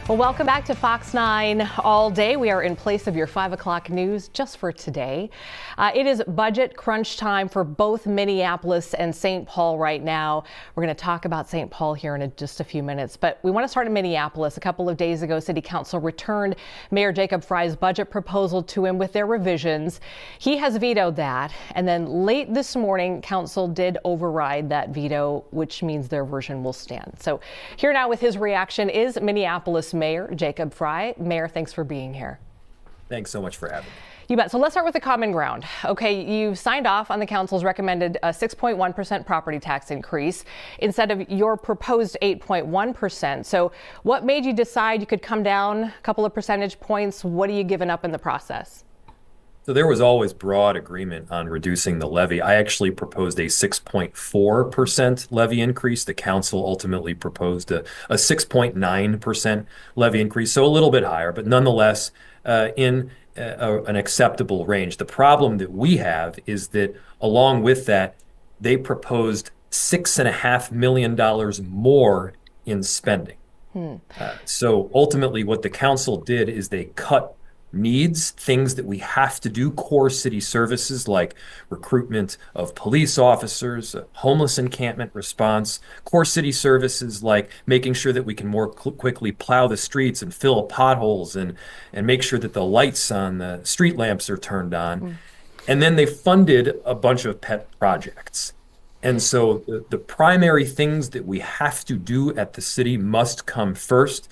Well, welcome back to Fox 9 All Day. We are in place of your 5 o'clock news just for today. It is budget crunch time for both Minneapolis and St. Paul right now. We're going to talk about St. Paul here in just a few minutes, but we want to start in Minneapolis. A couple of days ago, City Council returned Mayor Jacob Frey's budget proposal to him with their revisions. He has vetoed that, and then late this morning, Council did override that veto, which means their version will stand. So here now with his reaction is Minneapolis Mayor Jacob Frey. Mayor, thanks for being here. Thanks so much for having me. You bet. So let's start with the common ground. Okay, you've signed off on the council's recommended 6.1% property tax increase instead of your proposed 8.1%. So what made you decide you could come down a couple of percentage points? What are you giving up in the process? So there was always broad agreement on reducing the levy. I actually proposed a 6.4% levy increase. The council ultimately proposed a 6.9% levy increase, so a little bit higher, but nonetheless in an acceptable range. The problem that we have is that along with that, they proposed $6.5 million more in spending. So ultimately what the council did is they cut needs, things that we have to do, core city services like recruitment of police officers, homeless encampment response, core city services like making sure that we can more quickly plow the streets and fill potholes and make sure that the lights on the street lamps are turned on. And then they funded a bunch of pet projects. And so the primary things that we have to do at the city must come first.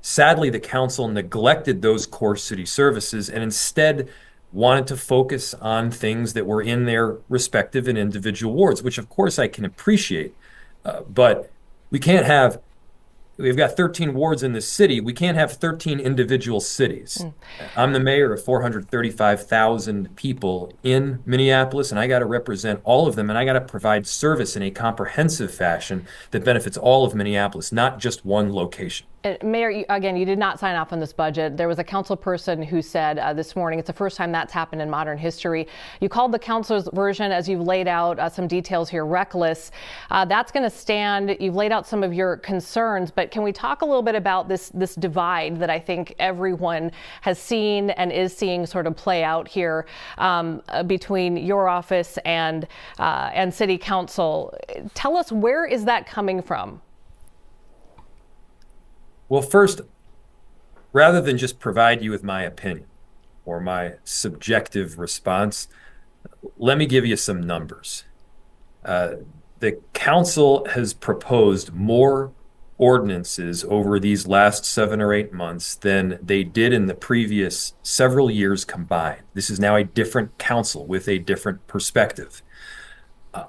Sadly, the council neglected those core city services and instead wanted to focus on things that were in their respective and individual wards, which of course I can appreciate. But we can't have, we've got 13 wards in this city. We can't have 13 individual cities. I'm the mayor of 435,000 people in Minneapolis, and I got to represent all of them, and I got to provide service in a comprehensive fashion that benefits all of Minneapolis, not just one location. Mayor, again, you did not sign off on this budget. There was a council person who said this morning it's the first time that's happened in modern history. You called the council's version, as you've laid out some details here, reckless. That's going to stand. You've laid out some of your concerns, but can we talk a little bit about this divide that I think everyone has seen and is seeing sort of play out here between your office and City Council? Tell us, where is that coming from? Well, first, rather than just provide you with my opinion or my subjective response, let me give you some numbers. The council has proposed more ordinances over these last 7 or 8 months than they did in the previous several years combined. This is now a different council with a different perspective.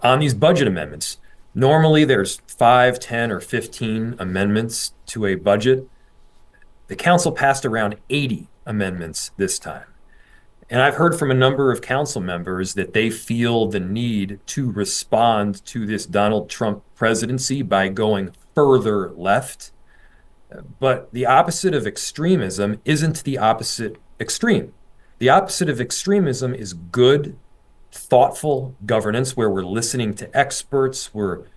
On these budget amendments, normally there's 5, 10, or 15 amendments to a budget. The council passed around 80 amendments this time. And I've heard from a number of council members that they feel the need to respond to this Donald Trump presidency by going further left. But the opposite of extremism isn't the opposite extreme. The opposite of extremism is good, thoughtful governance where we're listening to experts, we're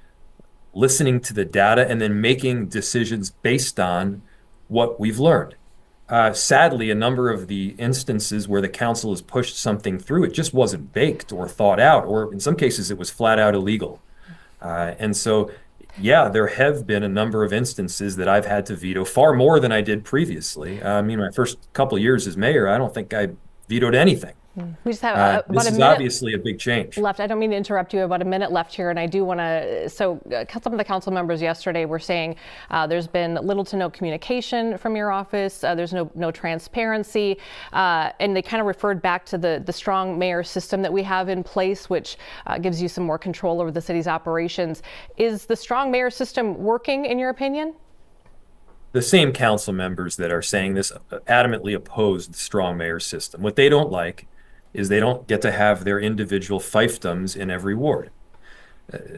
listening to the data, and then making decisions based on what we've learned. Sadly, a number of the instances where the council has pushed something through, it just wasn't baked or thought out, or in some cases it was flat out illegal. And so, yeah, there have been a number of instances that I've had to veto, far more than I did previously. I mean, my first couple of years as mayor, I don't think I vetoed anything. We just have about this a is minute obviously a big change left. I don't mean to interrupt you. About a minute left here, and I do want to. So, some of the council members yesterday were saying there's been little to no communication from your office. There's no transparency, and they kind of referred back to the strong mayor system that we have in place, which gives you some more control over the city's operations. Is the strong mayor system working, in your opinion? The same council members that are saying this adamantly oppose the strong mayor system. What they don't like is they don't get to have their individual fiefdoms in every ward.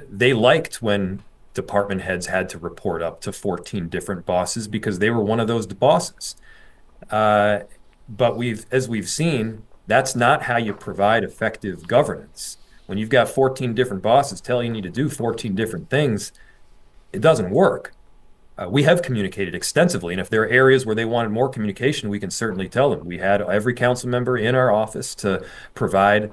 They liked when department heads had to report up to 14 different bosses because they were one of those bosses. But as we've seen, that's not how you provide effective governance. When you've got 14 different bosses telling you to do 14 different things, it doesn't work. We have communicated extensively, and if there are areas where they wanted more communication, we can certainly tell them. We had every council member in our office to provide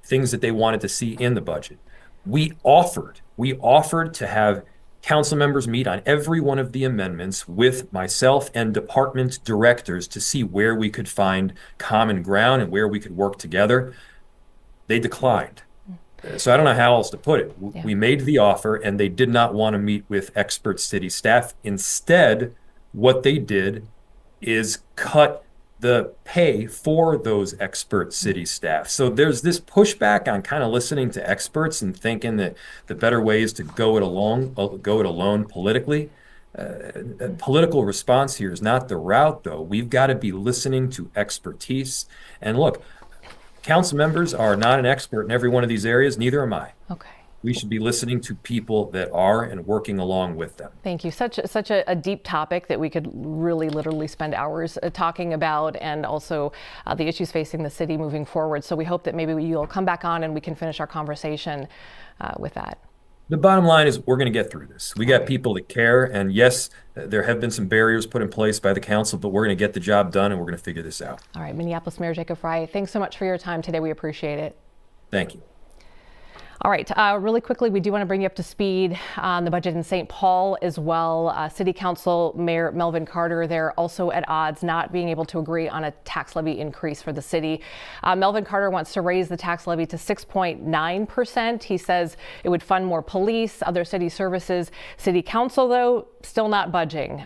things that they wanted to see in the budget. We offered to have council members meet on every one of the amendments with myself and department directors to see where we could find common ground and where we could work together. They declined. So I don't know how else to put it. Yeah. We made the offer and they did not want to meet with expert city staff. Instead, what they did is cut the pay for those expert city staff. So there's this pushback on kind of listening to experts and thinking that the better way is to go it alone politically. A political response here is not the route, though. We've got to be listening to expertise. And look, council members are not an expert in every one of these areas. Neither am I. Okay. We should be listening to people that are and working along with them. Thank you. Such a deep topic that we could really literally spend hours talking about, and also the issues facing the city moving forward. So we hope that maybe you'll come back on and we can finish our conversation with that. The bottom line is we're going to get through this. We got people that care, and yes, there have been some barriers put in place by the council, but we're going to get the job done and we're going to figure this out. All right, Minneapolis Mayor Jacob Frey, thanks so much for your time today. We appreciate it. Thank you. All right, really quickly, we do want to bring you up to speed on the budget in St. Paul as well. City Council Mayor Melvin Carter, they're also at odds, not being able to agree on a tax levy increase for the city. Melvin Carter wants to raise the tax levy to 6.9%. He says it would fund more police, other city services. City Council, though, still not budging.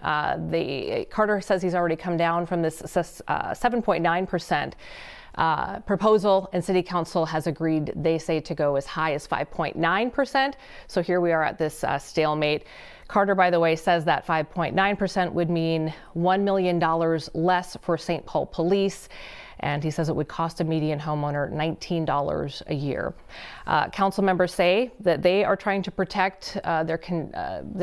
Carter says he's already come down from this 7.9%. Proposal, and City Council has agreed, they say, to go as high as 5.9%. So here we are at this stalemate. Carter, by the way, says that 5.9% would mean $1 million less for St. Paul police. And he says it would cost a median homeowner $19 a year. Council members say that they are trying to protect their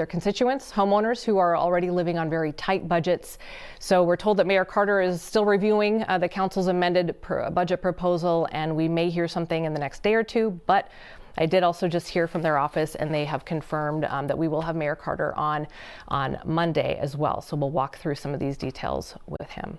constituents, homeowners who are already living on very tight budgets. So we're told that Mayor Carter is still reviewing the council's amended budget proposal, and we may hear something in the next day or two. But I did also just hear from their office, and they have confirmed that we will have Mayor Carter on Monday as well. So we'll walk through some of these details with him.